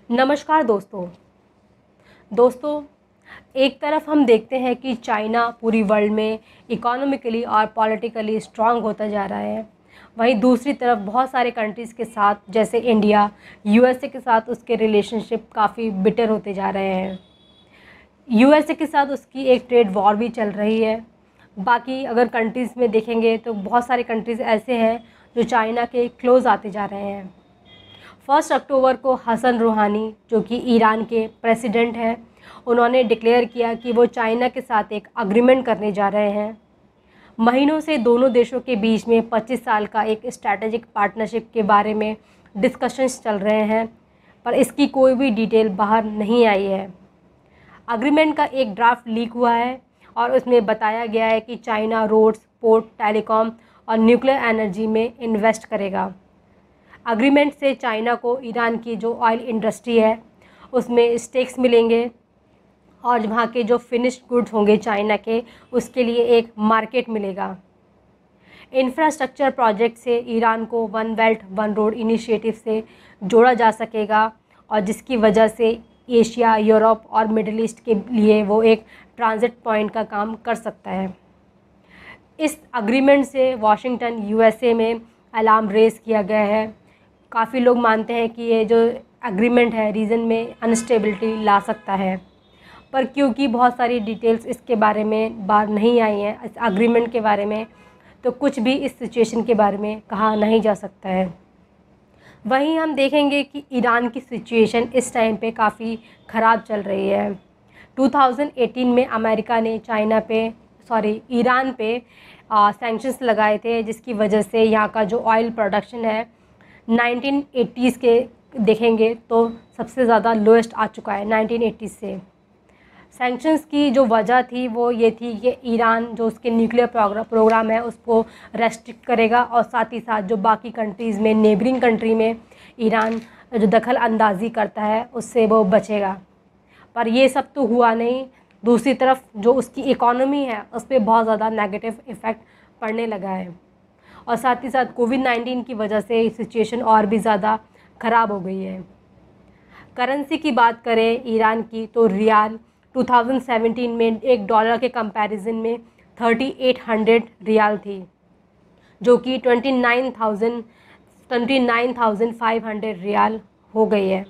नमस्कार दोस्तों एक तरफ हम देखते हैं कि चाइना पूरी वर्ल्ड में इकोनॉमिकली और पॉलिटिकली स्ट्रांग होता जा रहा है। वहीं दूसरी तरफ बहुत सारे कंट्रीज़ के साथ जैसे इंडिया, यूएसए के साथ उसके रिलेशनशिप काफ़ी बिटर होते जा रहे हैं। यूएसए के साथ उसकी एक ट्रेड वॉर भी चल रही है। बाकी अगर कंट्रीज़ में देखेंगे तो बहुत सारे कंट्रीज़ ऐसे हैं जो चाइना के क्लोज़ आते जा रहे हैं। 1 अक्टूबर को हसन रूहानी, जो कि ईरान के प्रेसिडेंट हैं, उन्होंने डिक्लेयर किया कि वो चाइना के साथ एक अग्रीमेंट करने जा रहे हैं। महीनों से दोनों देशों के बीच में 25 साल का एक स्ट्रैटेजिक पार्टनरशिप के बारे में डिस्कशंस चल रहे हैं, पर इसकी कोई भी डिटेल बाहर नहीं आई है। अग्रीमेंट का एक ड्राफ्ट लीक हुआ है और उसमें बताया गया है कि चाइना रोड्स, पोर्ट, टेलीकॉम और न्यूक्लियर एनर्जी में इन्वेस्ट करेगा। अग्रीमेंट से चाइना को ईरान की जो ऑयल इंडस्ट्री है उसमें स्टेक्स मिलेंगे और वहाँ के जो फिनिश्ड गुड्स होंगे चाइना के, उसके लिए एक मार्केट मिलेगा। इंफ्रास्ट्रक्चर प्रोजेक्ट से ईरान को one belt one road initiative से जोड़ा जा सकेगा और जिसकी वजह से एशिया, यूरोप और मिडिल ईस्ट के लिए वो एक ट्रांजिट पॉइंट का काम कर सकता है। इस अग्रीमेंट से वाशिंगटन, यूएसए में अलार्म रेज किया गया है। काफ़ी लोग मानते हैं कि ये जो एग्रीमेंट है रीजन में अनस्टेबिलिटी ला सकता है, पर क्योंकि बहुत सारी डिटेल्स इसके बारे में बाहर नहीं आई हैं, इस एग्रीमेंट के बारे में, तो कुछ भी इस सिचुएशन के बारे में कहा नहीं जा सकता है। वहीं हम देखेंगे कि ईरान की सिचुएशन इस टाइम पे काफ़ी ख़राब चल रही है। 2018 में अमेरिका ने ईरान पे सैंक्शंस लगाए थे, जिसकी वजह से यहाँ का जो ऑयल प्रोडक्शन है 1980s के देखेंगे तो सबसे ज़्यादा लोएस्ट आ चुका है 1980 से। सैंक्शंस की जो वजह थी वो ये थी कि ईरान जो उसके न्यूक्लियर प्रोग्राम है उसको रेस्ट्रिक्ट करेगा और साथ ही साथ जो बाकी कंट्रीज़ में, नेबरिंग कंट्री में ईरान जो दखल अंदाज़ी करता है उससे वो बचेगा। पर ये सब तो हुआ नहीं। दूसरी तरफ जो उसकी इकोनॉमी है उस पर बहुत ज़्यादा नेगेटिव इफ़ेक्ट पड़ने लगा है और साथ ही साथ कोविड-19 की वजह से सिचुएशन और भी ज़्यादा ख़राब हो गई है। करेंसी की बात करें ईरान की तो रियाल 2017 में $1 के कंपैरिजन में 3800 रियाल थी, जो कि 29,500 रियाल हो गई है।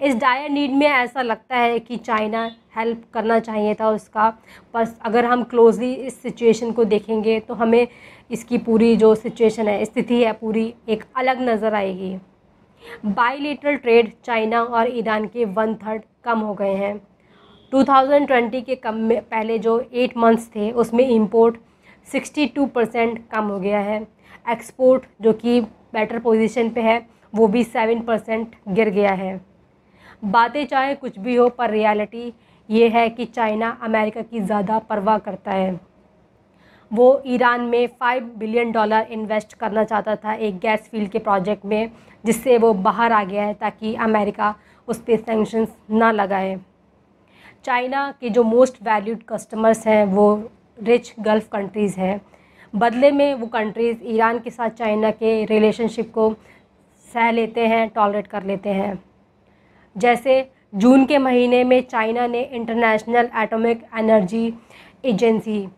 इस डायर नीड में ऐसा लगता है कि चाइना हेल्प करना चाहिए था उसका, पर अगर हम क्लोजली इस सिचुएशन को देखेंगे तो हमें इसकी पूरी जो सिचुएशन है, स्थिति है, पूरी एक अलग नज़र आएगी। बायलैटरल ट्रेड चाइना और ईरान के 1/3 कम हो गए हैं। 2020 के कम में पहले जो 8 मंथ्स थे उसमें इंपोर्ट 62% कम हो गया है। एक्सपोर्ट जो कि बेटर पोजीशन पे है वो भी 7% गिर गया है। बातें चाहे कुछ भी हो, पर रियलिटी ये है कि चाइना अमेरिका की ज़्यादा परवाह करता है। वो ईरान में $5 बिलियन इन्वेस्ट करना चाहता था एक गैस फील्ड के प्रोजेक्ट में, जिससे वो बाहर आ गया है ताकि अमेरिका उस पर सैंक्शंस ना लगाए। चाइना के जो मोस्ट वैल्यूड कस्टमर्स हैं वो रिच गल्फ़ कंट्रीज़ हैं। बदले में वो कंट्रीज़ ईरान के साथ चाइना के रिलेशनशिप को सह लेते हैं, टॉलरेट कर लेते हैं। जैसे जून के महीने में चाइना ने इंटरनेशनल एटॉमिक एनर्जी एजेंसी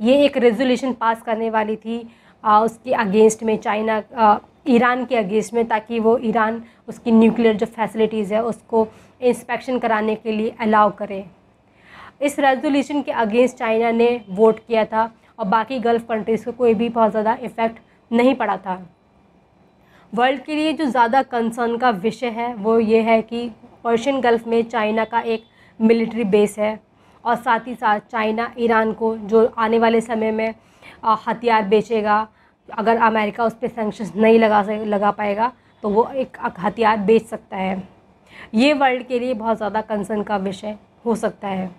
ये एक रेजोल्यूशन पास करने वाली थी उसके अगेंस्ट में, ईरान के अगेंस्ट में, ताकि वो ईरान उसकी न्यूक्लियर जो फैसिलिटीज़ है उसको इंस्पेक्शन कराने के लिए अलाउ करे। इस रेजोल्यूशन के अगेंस्ट चाइना ने वोट किया था और बाकी गल्फ़ कंट्रीज़ को कोई भी बहुत ज़्यादा इफ़ेक्ट नहीं पड़ा था। वर्ल्ड के लिए जो ज़्यादा कंसर्न का विषय है वो ये है कि पर्शियन गल्फ़ में चाइना का एक मिलिट्री बेस है और साथ ही साथ चाइना ईरान को जो आने वाले समय में हथियार बेचेगा, अगर अमेरिका उस पर सैंक्शंस नहीं लगा पाएगा तो वो एक हथियार बेच सकता है। ये वर्ल्ड के लिए बहुत ज़्यादा कंसर्न का विषय हो सकता है।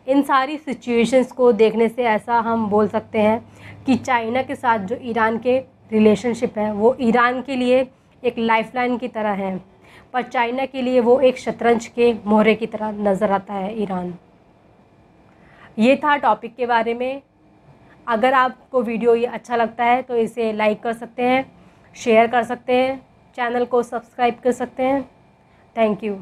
इन सारी सिचुएशंस को देखने से ऐसा हम बोल सकते हैं कि चाइना के साथ जो ईरान के रिलेशनशिप है वो ईरान के लिए एक लाइफलाइन की तरह है, पर चाइना के लिए वो एक शतरंज के मोहरे की तरह नज़र आता है ईरान। ये था टॉपिक के बारे में। अगर आपको वीडियो ये अच्छा लगता है तो इसे लाइक कर सकते हैं, शेयर कर सकते हैं, चैनल को सब्सक्राइब कर सकते हैं। Thank you.